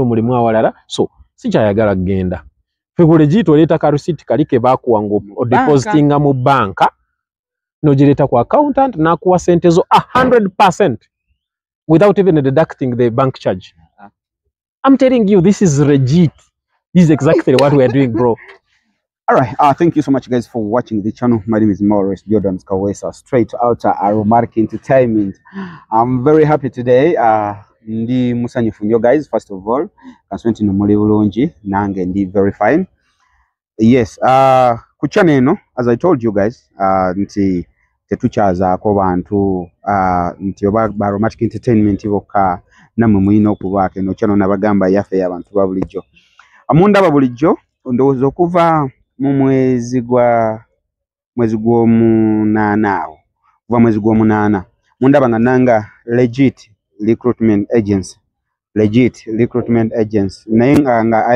omulimu awalala so sikyayagala kugenda fe legit oleeta ka receipt kali ke bakuwanga odepositinga mu banka nogireeta ku accountant nakuwa sente zo 100% without even deducting the bank charge. I'm telling you, this is legit. This is exactly what we are doing, bro. All right. Thank you so much, guys, for watching the channel. My name is Maurice Jordan Kawesa, straight out Aromatic Entertainment. I'm very happy today. Ndi musanyifu nnyo, guys. First of all, kanswenti nomuli bulungi nange ndi very fine. Yes. Ku channel eno, as I told you guys, nti tetukyazaako bantu nti oba Aromatic Entertainment bokka namwe mulina okubaako eno channel nabagamba yaffe y'abantu ba bulijjo. Amundaba bulijjo ndowooza okuva mu mwezi gw'omunaana awo kuva mwezi gw'omunaana mundaba nga nanga legit recruitment agency naye nga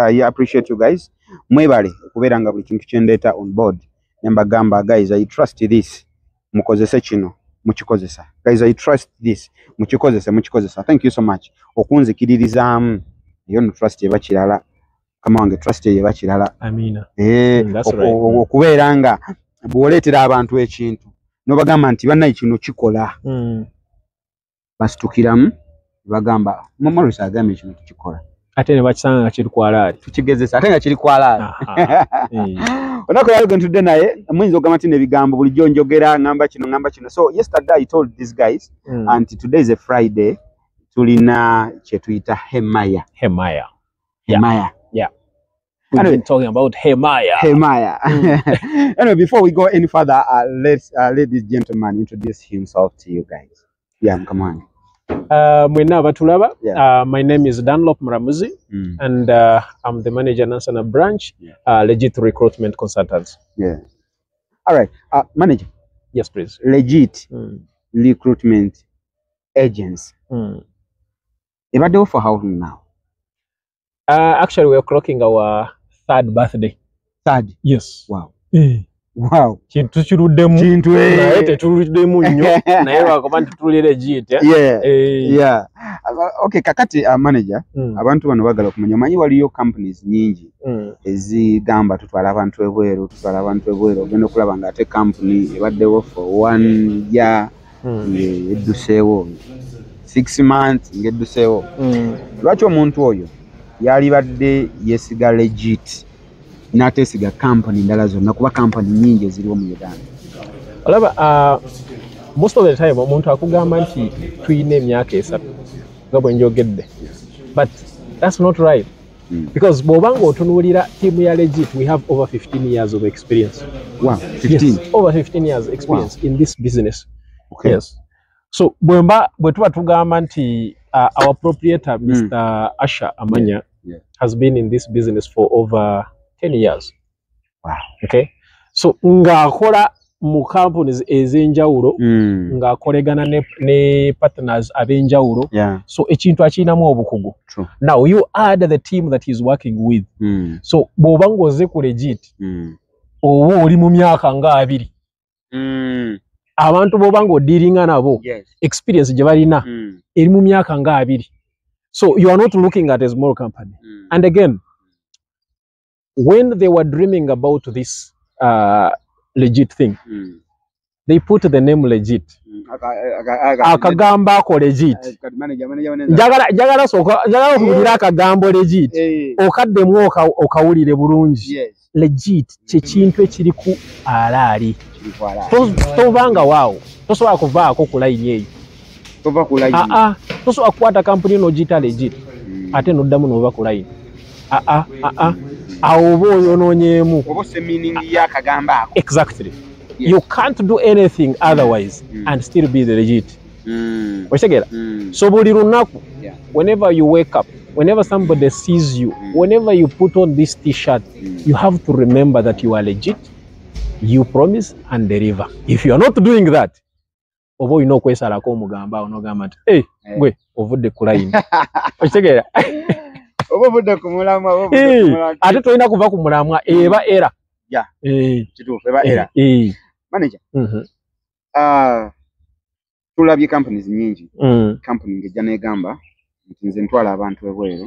I appreciate you guys mwebale okubeera nga buli kintu kyendeeta on board nembagamba guys I trust this mukozese kino mukikozesa guys I trust this mukikozesa thank you so much okunzikiririzaamu eyo no trust eba kirala kama wange trust eba kirala amina okubeera nga bwoleetera abantu ekintu nobagamba nti bannaye kino kikola basitukiramu bagamba Maurice agambye kino tukikola ate ne bakisanga nga kiri kwalaali tukigezesa ate nga kiri kwalaali onako yali gentudde naye muyinza okugamba nti n'ebigambo bulijjo njogera ngamba kino so yesterday I told these guys and today is a Friday tulina kye tuyita Hemaya. We've been talking about Hemaya. Anyway, before we go any further, let this gentleman introduce himself to you guys. Yeah, come on. My name is Dunlop Muramuzi, and I'm the manager Nansana branch, Legit Recruitment Consultants. Yeah. All right. Manager. Yes, please. Legit Recruitment Agents. For how long now? Actually, we're clocking our 3rd birthday. 3rd? Yes. Wow. Wow. Kintu kiruddemu. Naye teturuddemu nnyo. Naye lwakuba ntituli legit. Yeah. Okay, kakati manager, abantu bano bagala okumanya omanyi waliyo companies nyingi ezigamba tutwala abantu ebweru, ogenda okulaba nga ate company ebaddewo for 1 year edduseewo 6 months ngedduseewo. Lwaki omuntu oyo yali badde yesiga legit n'ateesiga company ndala zonna kuba company nyingi eziriwo mu Uganda? Olaba most of the time omuntu akugamba nti tuyina emyaka 3 nga bwe njogedde, but that's not right. Because bw'obanga otunuulira team ya legit, we have over 15 years of experience. Wow, 15? Yes, over 15 years experience in this business. Okay. Yes. So bwe tuba tugamba nti our proprietor Mr. Asha Amanya has been in this business for over 10 years. Wow. Okay. So ng'akola mu companies ez'enjawulo, ng'akolegana ne partners ab'enjawulo. So ekintu akinamu obukugu. True. Now you add the team that he's working with. So bw'oba ng'ozze ku legit, oba oli mu myaka nga 2. Abantu b'oba ng'odiringa nabo, experience gye balina eri mu myaka nga 2. So you are not looking at a small company. And again, when they were dreaming about this legit thing, they put the name legit. Akagamba ako legit. Jagala okuwulira akagambo legit. Okaddemu okawulire bulungi. Legit kyekintu ekiri ku alaali. Tobanga waawo. Tosobola kuvaako ku layini eyo. Tosobola kukwata kampuni n'ogiyita legit. Ate n'oddamu n'ova ku layini. Awo oba oyonoonyeemu. Exactly. You can't do anything otherwise and still be the legit. Okitegeera? So buli lunaku, whenever you wake up, whenever somebody sees you, whenever you put on this t-shirt, you have to remember that you are legit, you promise and deliver. If you are not doing that, oba olina okwesalako omugamba onogamba nti gwe ovudde ku layini. Okitegeera? Oba ovudde ku mulamwa. Ate tolina kuva ku mulamwa eba era. Kituufu eba era. Manager. Tulabye companies nyingi. Company ngejja negamba nze ntwala abantu ebweru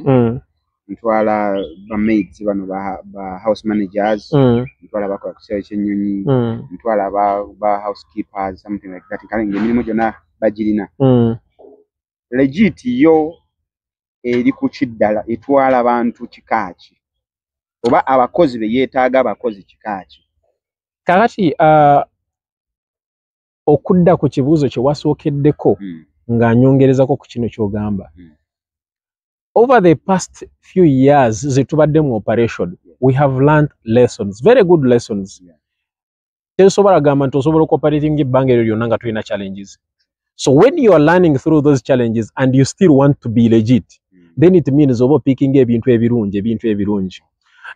ntwala ba maids bano ba house managers ntwala bakola ku kisaawe ky'ennyonyi ntwala ba housekeepers something like that kale ng'emirimu gyonna bagirina legit yo eri ku kiddala etwala abantu kikaaki oba abakozi be yeetaaga abakozi kikaaki kakati okudda ku kibuuzo kye wasookeddeko ng'anyongerezako ku kino ky'ogamba over the past few years zetubadde mu operation we have learned lessons very good lessons tesobola gamba nti osobola cooperating ebbanga eryo lyonna nga tulina challenges so when you are learning through those challenges and you still want to be legit then it means oba picking ebintu ebirungi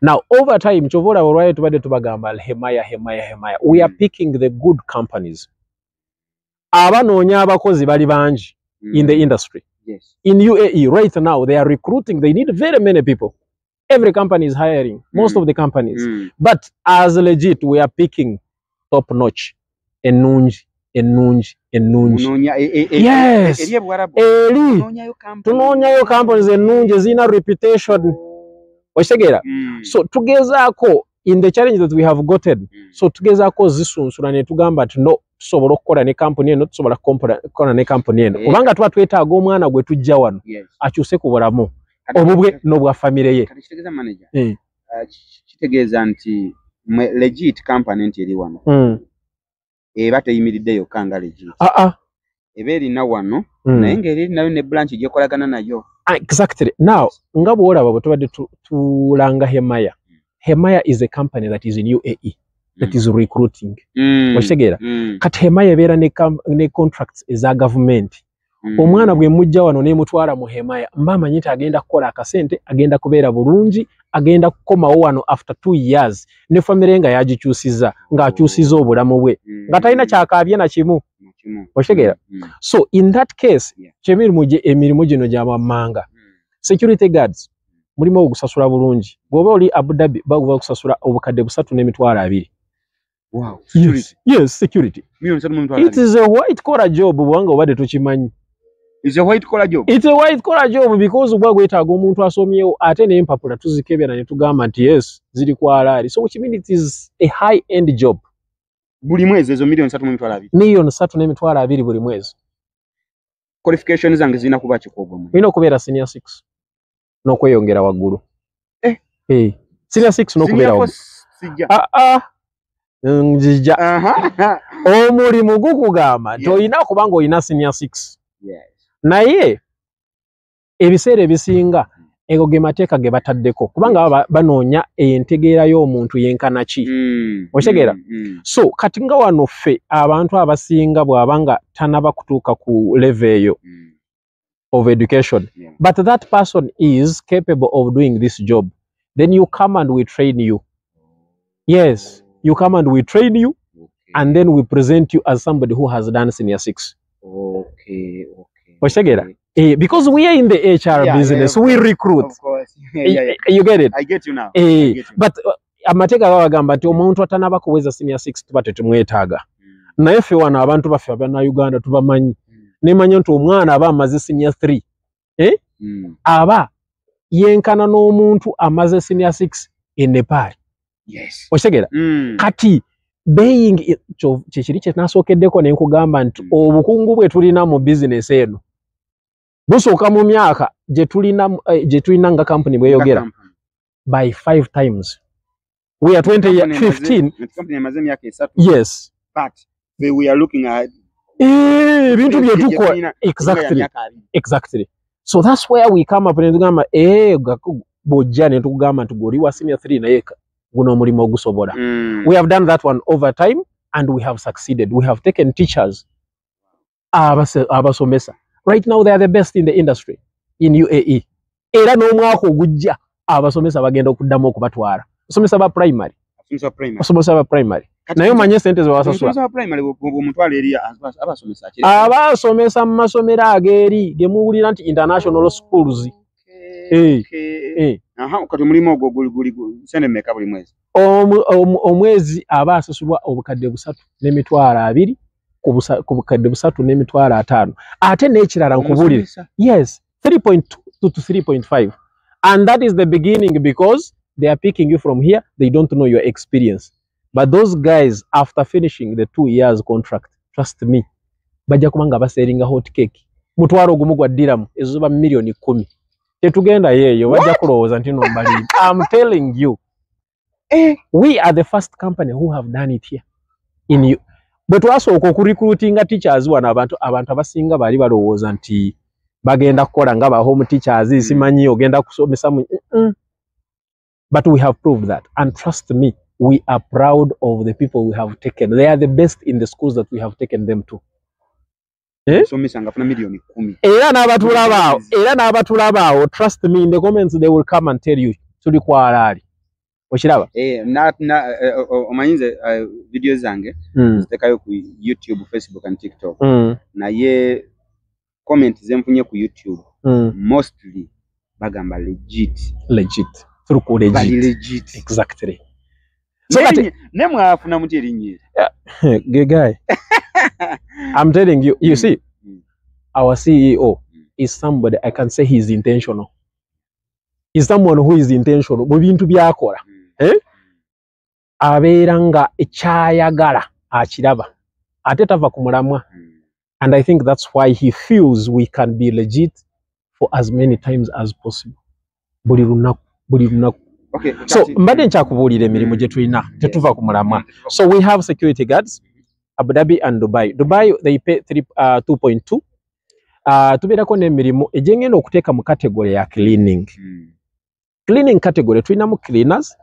now over time chovola olwayo tubadde tubagamba hemaya we are picking the good companies abanoonya abakozi bali bangi in the industry. Yes. In UAE right now they are recruiting, they need very many people. Every company is hiring, most of the companies. But as legit we are picking top notch enungi. Yes. Tunonyayo companies enungi zina reputation. Okitegera? So tugezaako in the challenge that we have gotten. So tugezaako zisunsula ne tugamba ati no tusobola okukola ne company eno tusobola kukola ne company eno kubanga tuba twetaaga omwana gwe tujja wano akyuse ku bulamu obubwe n'obwa famire ye. Kitegeeza manager kitegeeza nti legit company nti eri wano eba teyimiridde yokka nga legit eba erina wano naye ng'eri nayo ne branch gyekolagana nayo. Exactly. Now nga bw'olaba bwe tubadde tulanga Hemaya is a company that is in UAE that is recruiting. Okitegera? Kati Hemaya ebeera ne contracts eza government. Omwana bwe mujja wano ne mutwala mu Hemaya mba amanyi nti agenda kukola akasente, agenda kubeera bulungi, agenda kukomawo wano after 2 years ne famire nga yagikyusiza ng'akyusiza obulamu bwe nga talina kyakaabye na kimu. Okitegera? So in that case emirimu gino gy'amammanga security guards mulimu ogusasula bulungi bw'oba oli Abu Dhabi bakusasula obukadde 3.2. Wow. Security. Yes, security. It is a white collar job bwanga obadde tukimanyi. It's a white collar job. It's a white collar job because bwa gwetaaga omuntu asomyewo ate n'empapula tuzikebera ne tugamba nti yes ziri ku halali. So which means it is a high end job. Buli mwezi ezo $3.2. $3.2 buli mwezi. Qualifications zange zina kuba kikogo. Ino kubeera senior 6 n'okweyongera waggulu. Senior 6 n'okubeera waggulu. Njija. Omulimu gukugamba toyina kubanga oyina senior 6. Yes. Naye ebiseera ebisinga ego ge mateeka ge bataddeko kubanga banoonya entegeera y'omuntu yenkana ki. Okitegera? So kati nga wano ffe abantu abasinga bw'abanga tanaba kutuuka ku level eyo of education, but that person is capable of doing this job, then you come and we train you. Yes, you come and we train you, and then we present you as somebody who has done senior 6. Okay. Okitegera? Because we are in the HR business, we recruit. Of course. You get it? I get you now. But amateeka gabagamba nti omuntu atanaba kuweza senior 6 tuba tetumwetaaga. Naye ffe wano abantu baffe Abannayuganda tubamanyi. Nemanya nti omwana aba amaze senior 3. Aba yenkana n'omuntu amaze senior 6 in Nepal. Yes. Okitegera? Kati being kyekiri kye nasookeddeko ne nkugamba nti obukungu bwe tulina mu business eno busooka mu myaka gye tulina nga company bweyogera by 5 times. We are 15. Company emaze myaka 3. Yes. But we are looking at bintu bye tukola exactly. So that's where we come up and tugamba bojja ne tugamba nti goli wa senior 3 naye guno omulimu ogusobola. We have done that one over time and we have succeeded. We have taken teachers abasomesa. Right now they are the best in the industry in UAE. Era n'omwaka ogujja abasomesa bagenda okuddamu okubatwala. Basomesa ba primary. Basomesa ba primary. Nayo manye sente ze basasula. Basomesa ba primary omutwala eri abasomesa akiri. Abasomesa mu masomero ageeri gemuwulira nti international schools. Kati omulimu ogwo guli sente mmeka buli mwezi? Omwezi aba asasulwa obukadde 3.2 ku bukadde 3.5. Ate n'ekirala nkubulire. Yes, 3.2 to 3.5. And that is the beginning because they are picking you from here. They don't know your experience. But those guys, after finishing the 2 years contract, trust me, bajja kubanga baseeringa hot cake. Mutwaro gumu gwa diramu ezuba milioni 10. Tetugenda yeyo bajja kulowooza nti no mbali. I'm telling you. We are the first company who have done it here. In you. But also recruiting teachers wana abantu abasinga bali balowooza nti bagenda kukola nga ba home teachers simanyi ogenda kusomesa but we have proved that, and trust me, we are proud of the people we have taken. They are the best in the schools that we have taken them to. Somesa ngafuna milioni 10. Era n'abatulabaawo, trust me, in the comments they will come and tell you tuli kwalaali. Oshiraba? Omanyize videos zange zitekayo ku YouTube, Facebook and TikTok. Na ye comment zenfunye ku YouTube. Mostly bagamba legit. Through legit. Exactly. So that nemwafuna muti erinyi. Guy. I'm telling you, you see, our CEO is somebody I can say he's intentional. He's someone who is intentional. Mu bintu byakola. Abeeranga ekyayagala akiraba. Ate tava ku mulamwa. And I think that's why he feels we can be legit for as many times as possible. Buli lunaku. Okay. So mbadde nkyakubuulira emirimu gye tulina tetuva ku mulamwa. So we have security guards, Abu Dhabi and Dubai. Dubai they pay 2.2. Tubeerako n'emirimu egyengenda okuteeka mu category ya cleaning. Cleaning category tulinamu cleaners,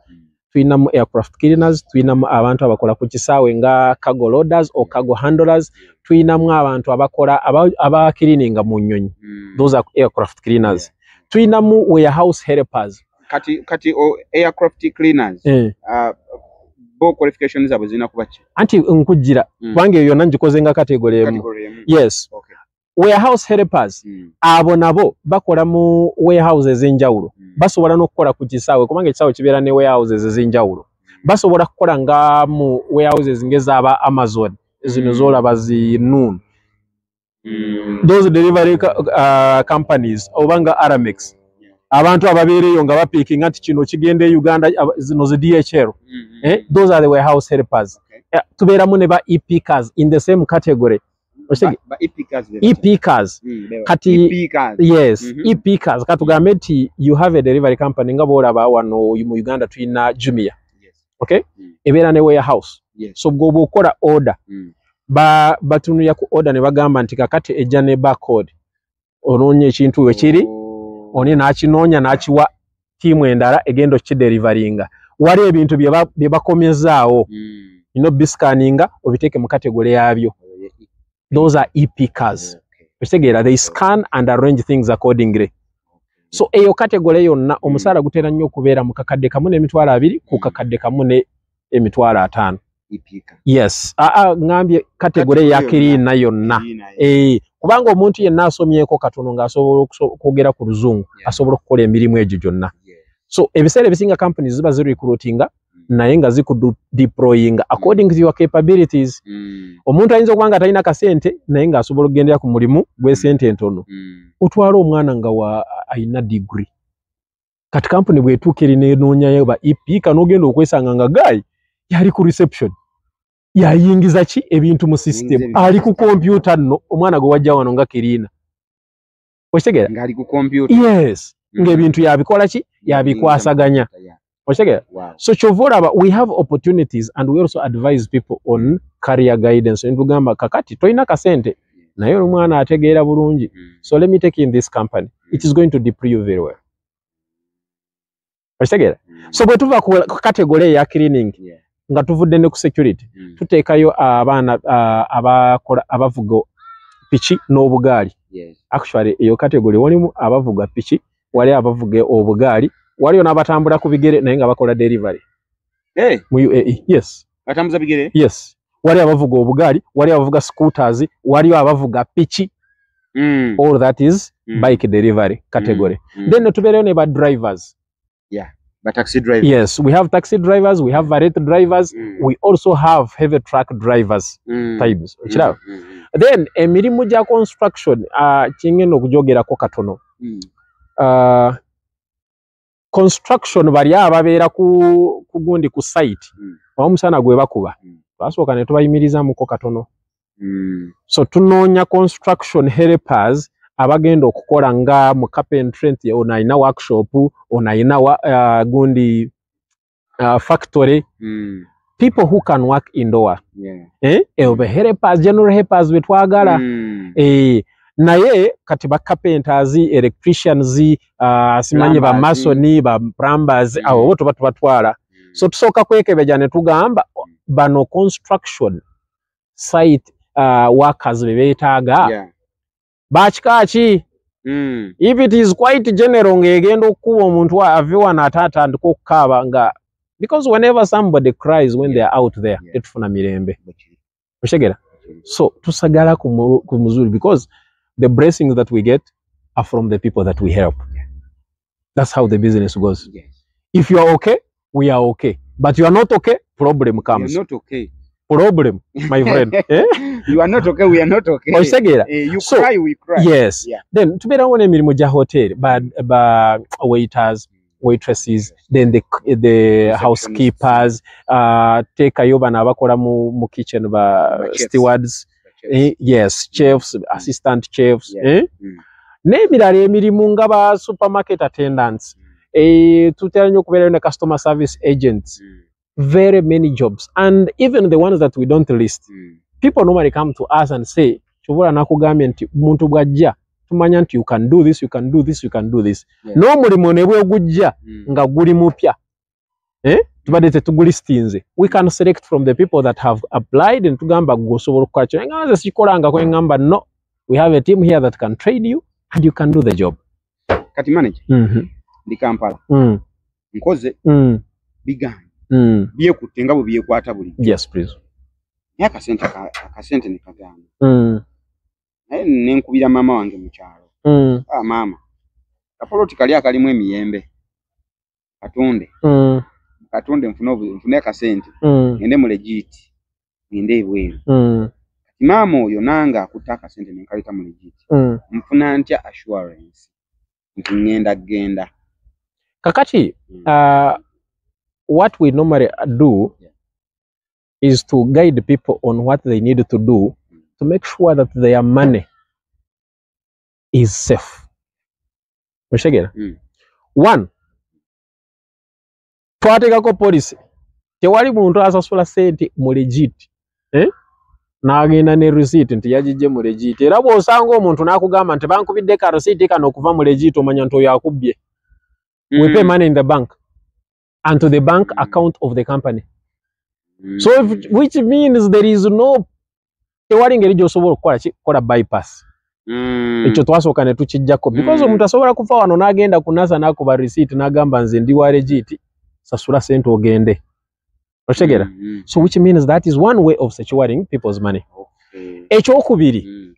tulinamu aircraft cleaners, tulinamu abantu abakola ku kisaawe nga cargo loaders or cargo handlers, tulinamu abantu abakola aba cleaning mu nnyonyi. Those are aircraft cleaners. Tulinamu warehouse helpers. Kati aircraft cleaners. Bo qualifications zabo zina kubachi. Anti nkujira kubanga eyo nanjikoze nga category emu. Yes. Okay. Warehouse helpers abo nabo bakola mu warehouses enjawulo. Basobola n'okukola ku kisaawe kubanga ekisaawe kibeera ne warehouses ezenjawulo. Basobola kukola nga mu warehouses ngezaba Amazon zino zolaba zi Noon. Those delivery companies obanga Aramex. Abantu ababeereyo nga bapiking ati kino kigende Uganda zino zi DHL. Those are the warehouse helpers. Tubeeramu ne ba EP cars in the same category. EP cars. Kati yes, EP cars. Katugambe nti you have a delivery company nga bolaba wano mu Uganda tulina Jumia. Okay? Ebeera ne warehouse. So go bokola order. Batunuya ku order ne bagamba nti kakati ejja ne barcode. Ononye ekintu ekiri oni n'akinoonya n'akiwa tiimu endala egenda okidelivaringa. Wali ebintu bye bakomezaawo. Biscanninga obiteeke mu category yabyo. Those are EP cars. They scan and arrange things accordingly. So eyo category yonna omusala gutera nnyo okubeera mu kakadde kamu n'emitwalo 2 ku kakadde kamu n'emitwalo 5. Yes. Ngambye category ya kirina yonna. Kubanga omuntu yenna asomyeko katono nga asobola okwogera ku luzungu asobola okukola emirimu egyo gyonna. So ebiseera ebisinga companies ziba zi recruitinga naye nga ziku deployinga according to your capabilities. Omuntu ayinza okubanga talina kasente naye nga asobola okugendera ku mulimu gw'esente entono. Otwala omwana nga ayina degree. Kati company bw'etuuka erina enoonyayo ba EP kanogenda okwesanga nga guy yali ku reception. Yayingiza ki ebintu mu system. Ali ku computer nno omwana gwe wajja wano nga kirina. Okitegera? Ngali ku computer. Yes. Ng'ebintu yabikola ki? Yabikwasaganya. Okitegera? So chovoraba we have opportunities and we also advise people on career guidance. Ntugamba kakati toyina kasente naye omwana ategeera bulungi. So let me take in this company. It is going to deploy you very well. Okitegera? So bwe tuva ku category ya cleaning nga tuvudde ne ku security tuteekayo abaana abavuga piki n'obugaali. Actually eyo category walimu abavuga piki, wali abavuga obugaali, waliyo n'abatambula ku bigere naye nga bakola delivery. Mu UAE. Yes. Batambuza bigere? Yes. Wali abavuga obugaali, wali abavuga scooters, wali abavuga piki. All that is bike delivery category. Then tubeereyo ne ba drivers. But taxi drivers. Yes, we have taxi drivers, we have valet drivers, we also have heavy truck drivers types. Then emirimu gya construction kingenda okujogerako katono construction bali ababeera ku gundi ku site omusana gwe bakuba basooka ne tubayimiriza muko katono so tunoonya construction helpers abagenda okukola nga mu carpentry onayina workshop onayina gundi factory people who can work indoor helpers general helpers betwagala naye kati ba carpenters electricians simanye ba masoni ba plumbers abo boto batwala so tusoka kwekebeja ne tugamba bano construction site workers bebetaaga bachikachi if it is quite general ngegenda okuba omuntu avewa na tata ndiko kukaba nga because whenever somebody cries when they are out there tetufuna mirembe oshegera so tusagala ku muzuri because the blessings that we get are from the people that we help. That's how the business goes. If you are okay, we are okay. But you are not okay, problem comes. You are not okay. Problem, my friend. You are not okay, we are not okay. You so, cry, we cry. Yes. Then, to be on a mirimuja hotel, but waiters, waitresses, then the housekeepers, take ayoba na bakora mu kitchen stewards. Yes, chefs, assistant chefs. Nebirala emirimu nga ba supermarket attendants. Tutera nnyo kubeera ne customer service agents. Very many jobs. And even the ones that we don't list. People normally come to us and say, Chubura nakugambye nti muntu bwajja tumanya nti you can do this, you can do this, you can do this. No mulimo ne bwe gujja nga guli mupya. Tubadde tetugulistinze. We can select from the people that have applied and tugamba gosobola okukola nga sikolanga kwe ngamba no. We have a team here that can train you and you can do the job. Kati manager. Ndi Kampala. Nkoze. Bigani. Biye kutenga bo biye kwata buli. Yes, please. Ya akasente ne kagamba. Nenkubira mama wange mu kyalo. Mama. Kapoloti kali akalimu emiyembe. Katunde. Katunde mfune akasente. Ngende mu legit. Ngende ebweru. Mama oyo nanga akutaka sente nenkalita mu legit. Mfuna ntya assurance. Ngenda genda. Kakati, what we normally do is to guide people on what they need to do to make sure that their money is safe. One, twatekako policy. Tewali muntu asasula sente mu legit. N'agenda ne receipt nti yagijje mu legit. Era bw'osanga omuntu n'akugamba nti bankubidde ka receipt kano okuva mu legit omanya nti oyo akubbye. We pay money in the bank and to the bank account of the company. So which means there is no tewali ngeri gy'osobola okukola bypass. Ekyo twasooka ne tukijjako because omuntu asobola kufa wano n'agenda ku NASA n'akuba receipt n'agamba nze ndi wa legit sasula sente ogende. Oshegera. So which means that is one way of securing people's money. Ekyokubiri,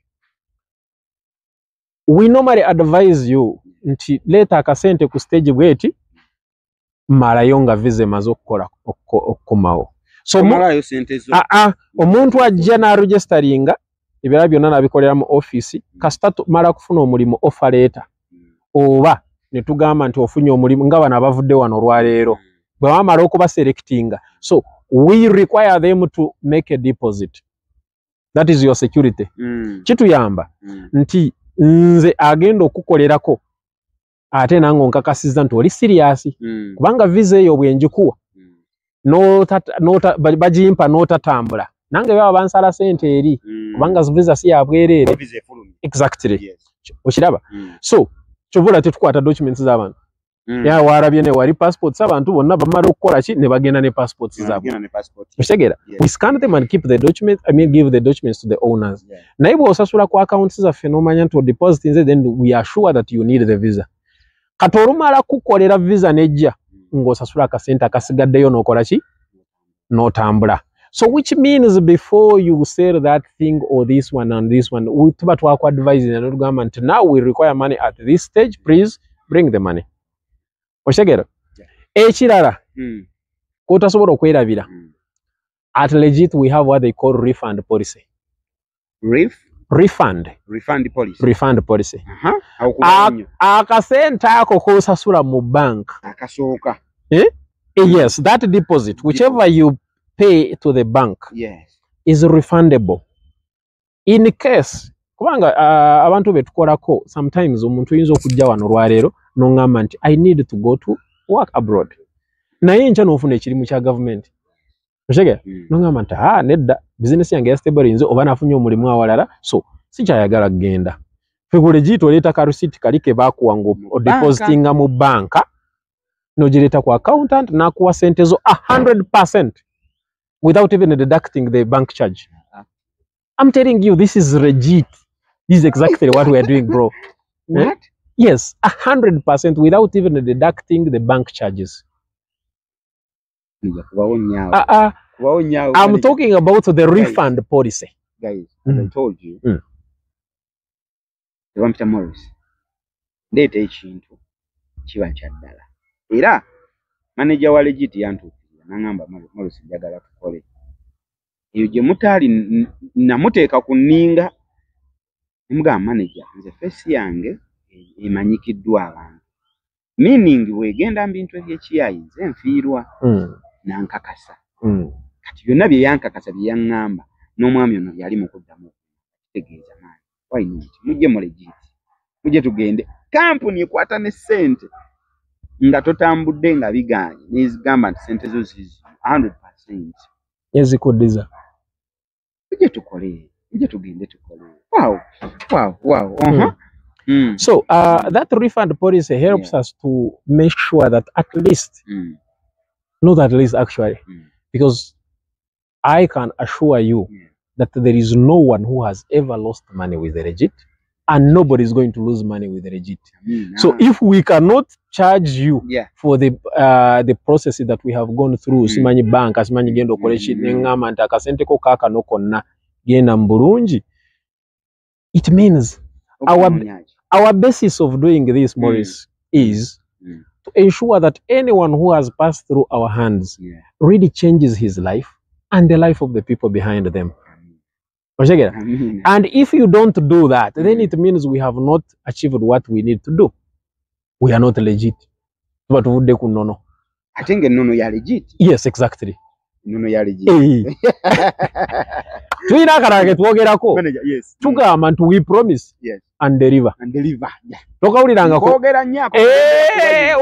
we normally advise you nti leta akasente ku stage bweti malayo nga visa maze okukola okukomawo. So malayo sente zo. Omuntu ajja na registeringa ebira byonna nabikolera mu office kasita mala kufuna omulimu offer letter oba ne tugamba nti ofunye omulimu nga bana bavudde wano olwaleero bwe bamala okuba selectinga. So we require them to make a deposit. That is your security. Kituyamba nti nze agenda okukolerako ate nango nkakasiza nti oli serious kubanga visa eyo bwenjikuwa bajimpa notatambula nange baba bansala sente eri kubanga visa si yabwerere. Exactly. Okiraba. So kyovula tetukwata documents z'abantu. Ya warabye ne wali passports abantu bonna bamara okukola ki ne bagenda ne passports zabo. Oshegera. We scan them and keep the documents, give the documents to the owners. Naye bw'osasula ku accounts zaffe n'omanya nti deposit nze, then we are sure that you need the visa. Kati olumala kukolera visa nejja ng'osasula akasente akasigaddeyo n'okola ki? N'otambula. So which means before you sell that thing or this one and this one, tuba twakwadvising and tugamba nti now we require money at this stage, please bring the money. Oshegera. Ekirala. Kotasobola okwerabira. At legit we have what they call refund policy. refund policy akasente ako kosasula mu bank akasooka yes, that deposit whichever you pay to the bank is refundable in case kubanga abantu betukolako sometimes omuntu yinza okujja wano lwaleero nongamba nti I need to go to work abroad naye ncha nofuna ekirimu kya government oshege nongamba nti nedda business yange ya stable nze oba nafunye omulimu awalala so sikyayagala kugenda fegole jito leta ka receipt kalike bakuwango o depositinga mu banka nogireta ku accountant na kuwa sente zo 100% without even deducting the bank charge. I'm telling you, this is legit. This is exactly what we are doing, bro. What? Yes, 100% without even deducting the bank charges. I'm talking about the refund policy. Guys, as I told you, Mr. Morris, ndete ekintu kiba kyaddala. Era manager wa legit yantukirira nangamba Morris njagala tukole. Eyo gye mutali namuteeka ku nninga mga manager nze face yange emanyikiddwa abantu. Meaning wegenda mbintu ebyekiyayi nze nfiirwa nankakasa. Kati byonna bye yankakasa bye yaŋŋamba n'omwami ono yali mu kuddamu kitegeeza maani. Why not? Mujje mu legit. Mujje tugende. Kampuni ekwata ne ssente nga totambudde nga biganye n'ezigamba nti ssente zo zizi 100%. Ezikuddiza. Mujje tukole. Mujje tugende tukole. Wow. So that refund policy helps us to make sure that at least, not at least actually, because I can assure you that there is no one who has ever lost money with the legit, and nobody is going to lose money with the legit. So if we cannot charge you for the process that we have gone through, simanyi bank, simanyi gendo kolechi ngama nta kasente ko kaka no konna genda mbulungi, it means our basis of doing this, Morris, is to ensure that anyone who has passed through our hands really changes his life and the life of the people behind them. And if you don't do that, then it means we have not achieved what we need to do. We are not legit. But would they no? I think no you are legit. Yes, exactly. No you are legit. Yes. We promise. Yes. And deliver. Yeah.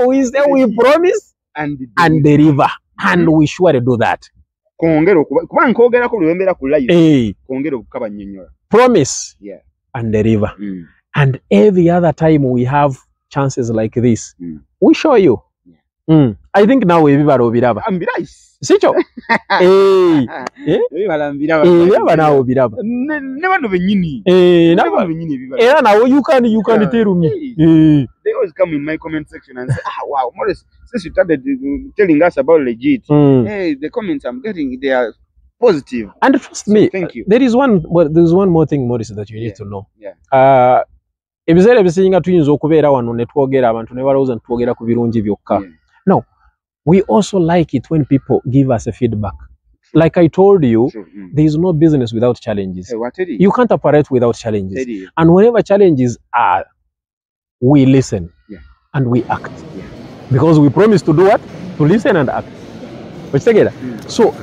We say we promise and deliver. And we surely do that. Promise and deliver. And every other time we have chances like this, we show you. I think now we are Sicho. Now you can tell me. They always come in my comment section and say, wow, Morris, since you started telling us about legit, hey, the comments I'm getting, they are positive. And trust me, thank you. There is one more thing, Morris, that you need to know. Ebiseera ebisinga tuyinza okubeera wano ne twogera abantu ne balowooza ntwogera ku birungi byokka. No. We also like it when people give us a feedback. Like I told you, there is no business without challenges. You can't operate without challenges. And whenever challenges are, we listen and we act. Because we promise to do what? To listen and act. So,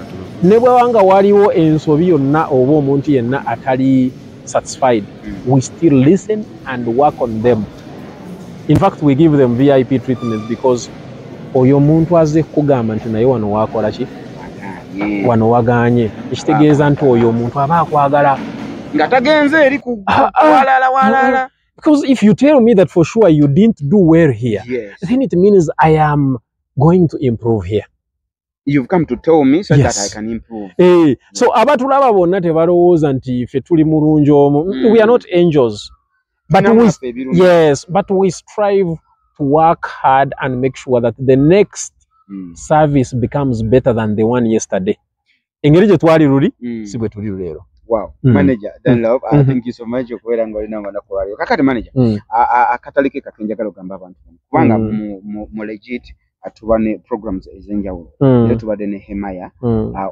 never wanga waliwo ensobi yonna oba omuntu yenna atali satisfied. We still listen and work on them. In fact, we give them VIP treatment because oyo muntu azze kugamba nti naye wano wakola ki wano waganye ekitegeeza nti oyo muntu aba akwagala nga tagenze eri ku walala. Because if you tell me that for sure you didn't do well here, then it means I am going to improve here. You've come to tell me so that I can improve. So abatulaba bonna tebalowooza nti ffe tuli mulungi omwo. We are not angels. But we strive to work hard and make sure that the next service becomes better than the one yesterday. Engeri gye twali luli si bwe tuli leero. Wow. Manager, then love, thank you so much okubeera ng'olina nga nakulwaliro. Kakati manager, akatalike kakenjagala okugamba abantu kubanga mu legit atuba ne programs ez'enjawulo. Era tubadde ne Hemaya.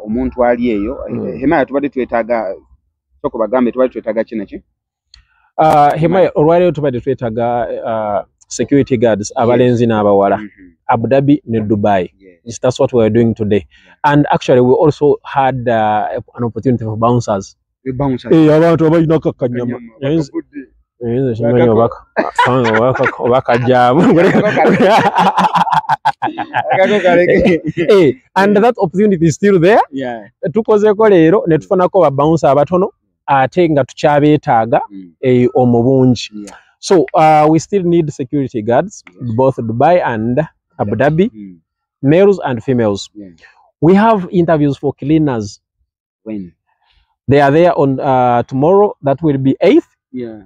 Omuntu ali eyo, Hemaya tubadde twetaaga soko bagambe tubadde twetaaga kinaki? Hema olwalero tubadde twetaaga security guards abalenzi n'abawala Abu Dhabi ne Dubai. Yes. That's what we are doing today. And actually we also had an opportunity for bouncers. The bouncers. Abantu abayina kakanyama. And that opportunity is still there. Yeah. Tukozeko leero ne tufunako ba bouncer abatono ate nga tukyabeetaaga omubungi. So we still need security guards, both Dubai and Abu Dhabi, males and females. We have interviews for cleaners. When? They are there on tomorrow. That will be 8th. Yeah.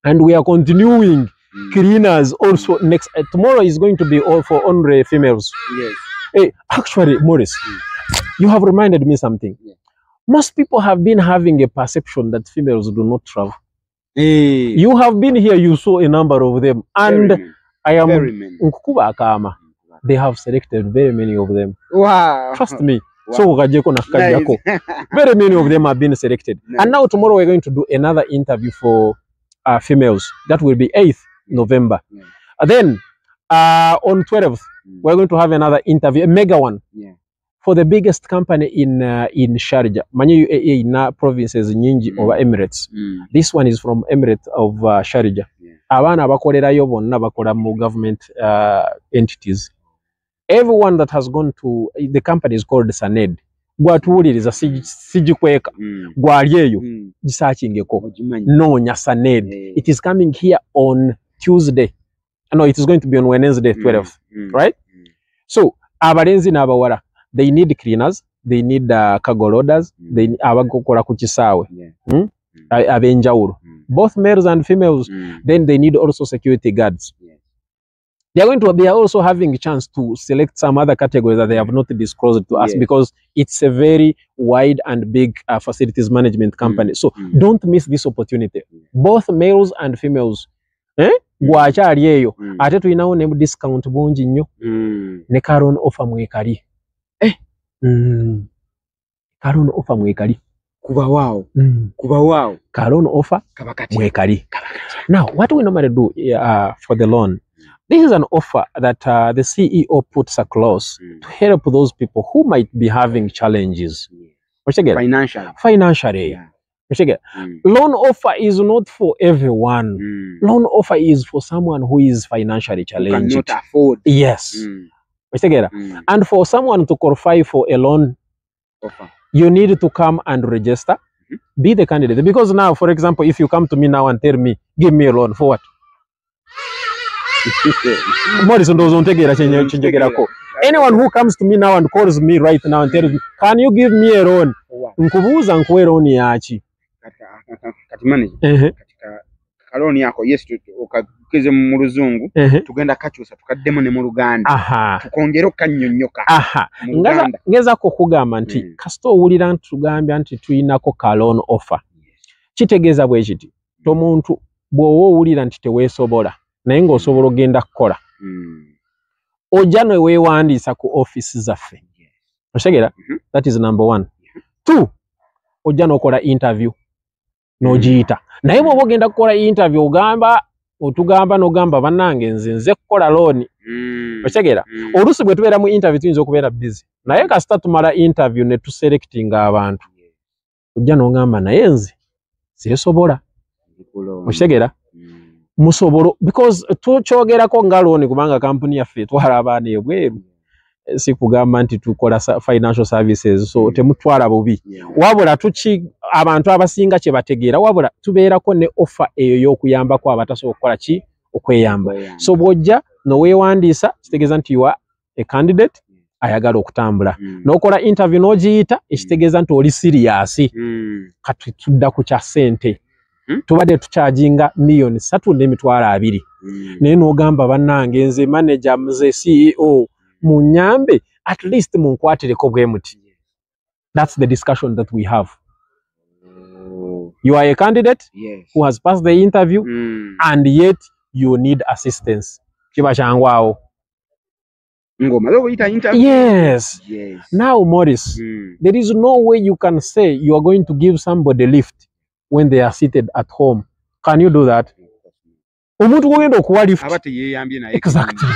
And we are continuing cleaners also next. Tomorrow is going to be all for only females. Yes. Hey, actually, Maurice, you have reminded me something. Yeah. Most people have been having a perception that females do not travel. Hey. You have been here, you saw a number of them, and I am Nkukuba Akama. They have selected very many of them. Wow. Trust me. Wow. So nice. Very many of them have been selected. Nice. And now tomorrow we're going to do another interview for females. That will be 8th November. Then on 12th, we're going to have another interview, a mega one, for the biggest company in Sharjah. Many UAE na provinces nyingi over Emirates. This one is from Emirates of Sharjah. Abana bakolerayo bonna bakola mu government entities. Everyone that has gone to the company is called Saned. Gwatuuliriza sijikweka gwalyeyo gisachingeko nonya Saned. It is coming here on Tuesday. No, it is going to be on Wednesday 12th, right? So abalenzi n'abawala, they need cleaners, they need cargo loaders, they abakola ku kisaawe, abenjawulo, both males and females. Then they need also security guards. They are also having a chance to select some other categories that they have not disclosed to us, because it's a very wide and big facilities management company. So don't miss this opportunity. Both males and females. Gwakyali eyo ate tulinawo ne discount bungi nnyo ne Caron offer mwekali. Caron offer mwekali. Kuba wow. Caron offer mwekali. Now, what we normally do for the loan, this is an offer that the CEO puts across to help those people who might be having challenges. Financially. Loan offer is not for everyone. Loan offer is for someone who is financially challenged. Who cannot afford. Yes. And for someone to qualify for a loan offer, you need to come and register, be the candidate. Because now, for example, if you come to me now and tell me, give me a loan, for what? Anyone who comes to me now and calls me right now and tells me, can you give me a loan? Nkubuuza nkuwe loan yachi. Kati manager. Katika loan yako, yes, ukakeze mu Luzungu, tugenda kachusa tukaddemu ne mu Luganda. Tukongera okanyonnyoka. Ngeza ko kugamba nti kasito owulira nti tugambya nti tuyinako ka loan offer. Kitegeeza bwe kiti tomuntu bw'owo owulira nti teweesobola naye ng'osobola ogenda kukola. Ojja ne weewandiisa ku office zaffe. Otegera? That is number 1. 2, ojja n'okola interview n'ogiyita. Naye bw'oba ogenda kukola interview otugamba n'ogamba bannange nze kukola loan. Otegera? Oluusi bwe tubeera mu interview tuyinza okubeera busy. Naye kasita tumala interview ne tuselectinga abantu. Ojja n'ogamba naye nze siresobola. Otegera? Musobolo, because tukyogerako nga loan kubanga kampuni yaffe twala abaana ebweru. Si kugamba nti tukola financial services, so temutwala bubi. Wabula abantu abasinga kye bategeera, wabula tubeerako ne offer eyo y'okuyambako abatasobola okukola ki okweyamba. So bw'ojja n'oweewandiisa kitegeeza nti you are a candidate ayagala okutambula. N'okola interview n'ogiyita ekitegeeza nti oli serious. Kati tudda ku kya ssente. Tubadde tucharginga million 3.2. Naye n'ogamba bannange nze manager mze CEO munyambe at least munkwatireko bwe muti. That's the discussion that we have. You are a candidate who has passed the interview and yet you need assistance. Kiba kyangwawo. Yes. Now, Maurice, there is no way you can say you are going to give somebody a lift when they are seated at home Can you do that? Omuntu kugenda okuwa lift. Abate yeyambye naye. Exactly.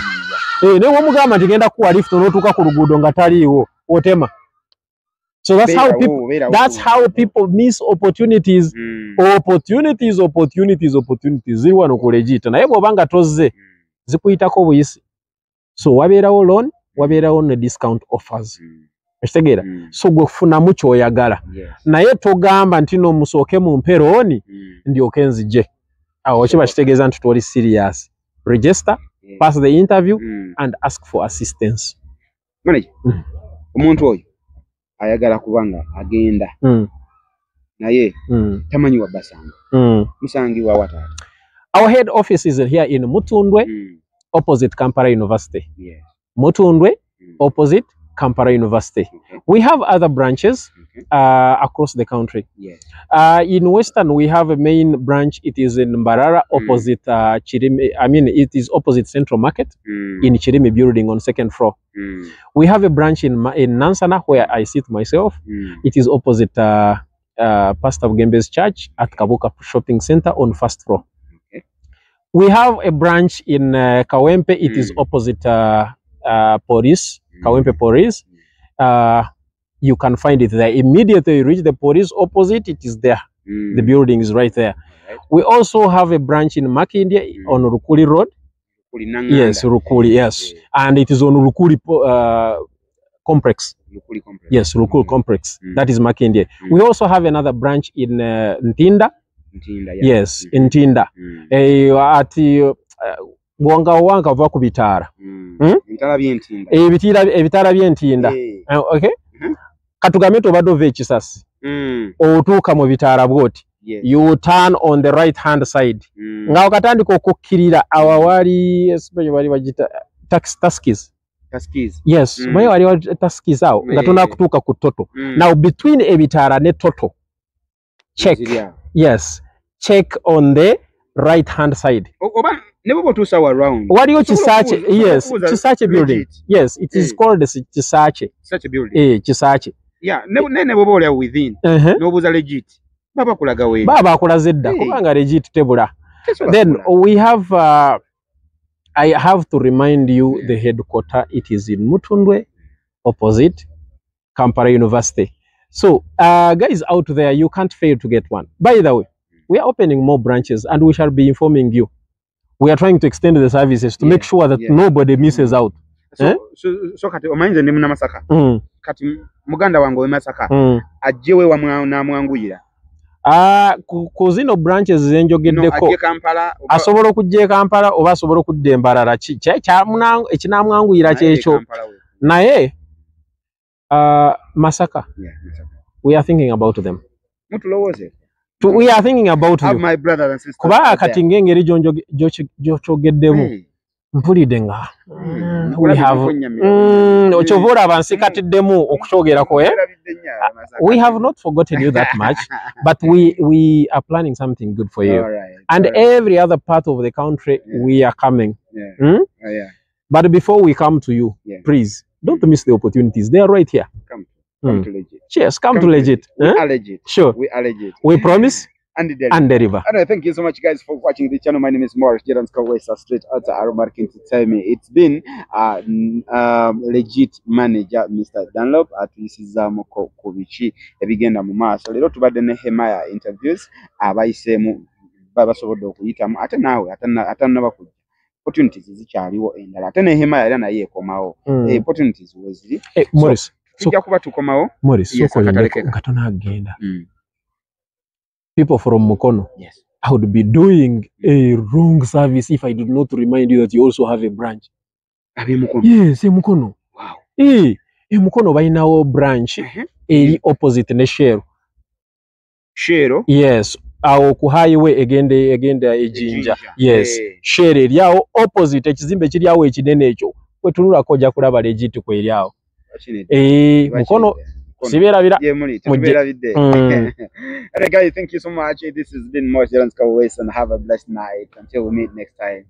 Ne womugamba nti genda kuwa lift n'otuuka ku luguudo nga taliiwo otema. So that's how people miss opportunities. Opportunities ziri wano ku legit. Naye bw'obanga tozze zikuyitako buyisi. So wabeerawo loan, wabeerawo ne discount offers. Ekitegeera? So gwe funamu ky'oyagala. Naye togamba nti no musooke mu mperooni ndyoke nzije. Awo kiba kitegeeza nti toli serious. Register, pass the interview and ask for assistance. Manager, omuntu oyo ayagala kubanga agenda naye tamanyi wa basanga musangibwa wataata. Our head office is here in Mutundwe, opposite Kampala University. Mutundwe, opposite Kampala University. We have other branches across the country. In Western, we have a main branch. It is in Mbarara, opposite Chirimi. I mean, it is opposite Central Market in Chirimi building on 2nd floor. We have a branch in Nansana where I sit myself. It is opposite Pastor Gembe's church at Kabuka Shopping Center on 1st floor. We have a branch in Kawempe. It is opposite Police, Kawempe Police. You can find it there. Immediately you reach the police opposite, it is there. The building is right there. We also have a branch in Makindye on Rukuli Road. Yes, Rukuli, yes. And it is on Rukuli complex. Yes, Rukuli complex. That is Makindye. We also have another branch in Ntinda. Yes, in Ntinda. At Wanga va ku bitaala. Ebitaala by'Entinda. Okay? Katugamye tobadde ova ekisasi. Otuuka mu bitaala bwoti. You turn on the right hand side. Nga okatandika okukkirira awawali bali bagita taskis. Yes, mwe wali taskis awo nga tonakutuuka ku toto. Now between ebitaala ne toto. Check. Yes. Check on the right hand side. Never to saw around. What you Chisache? Yes, Chisache building. Yes, it is called the Chisache. Such a building. Chisache. Yeah, never within. No was a legit. Baba kulaga we. Baba kulazedda. Kubanga legit tebula. Then we have. I have to remind you the headquarter. It is in Mutundwe, opposite Kampala University. So, guys out there, you can't fail to get one. By the way, we are opening more branches, and we shall be informing you. We are trying to extend the services to make sure that nobody misses out. So kati omanyize ndi Masaka. Kati muganda wangu we Masaka. Ajewe wa namwanguyira. Ku zino branches zenjogeddeko. Asobola okujja Kampala oba asobola okudda Mbarara ekinamwanguyira kyekyo. Naye Masaka. We are thinking about them. Mutulowooze. We are thinking about you. My brothers and sisters. Kuba kati ngengeri gyochogeddemu mpulidde nga we have ochovora abansi katiddemu okuchogerako we have not forgotten you that much, but we are planning something good for you. And every other part of the country we are coming. But before we come to you, please don't miss the opportunities. They are right here. Come to legit. Cheers, come to legit. We are legit. Sure. We are legit. We promise and deliver. Anyway, thank you so much, guys, for watching the channel. My name is Morris Jordan's Kawesa, straight out of our market to tell me. It's been legit manager, Mr. Dunlop, at Isizamo Kovichi, a beginner Muma. So, little to bad Nehemiah interviews. I say, Baba Sobodo, Itam, at an hour, at another opportunities is Charlie and at Nehemiah and I come opportunities was it. Morris. So, Morris, yes, people from Mukono, yes, I would be doing a wrong service if I did not remind you that you also have a branch. Yes, Mukono. Wow. Mukono by now branch opposite ne Shero. Shero? Yes. Awo ku highway agenda ejinja. Yes. Shero lyao opposite ekizimbe kiri awo ekinene ekyo. Kwe tunula koja kulaba legit kwe lyao. Mukono Sibera Alright guys, thank you so much. This has been Morris Jordan's Kawesa and have a blessed night. Until we meet next time.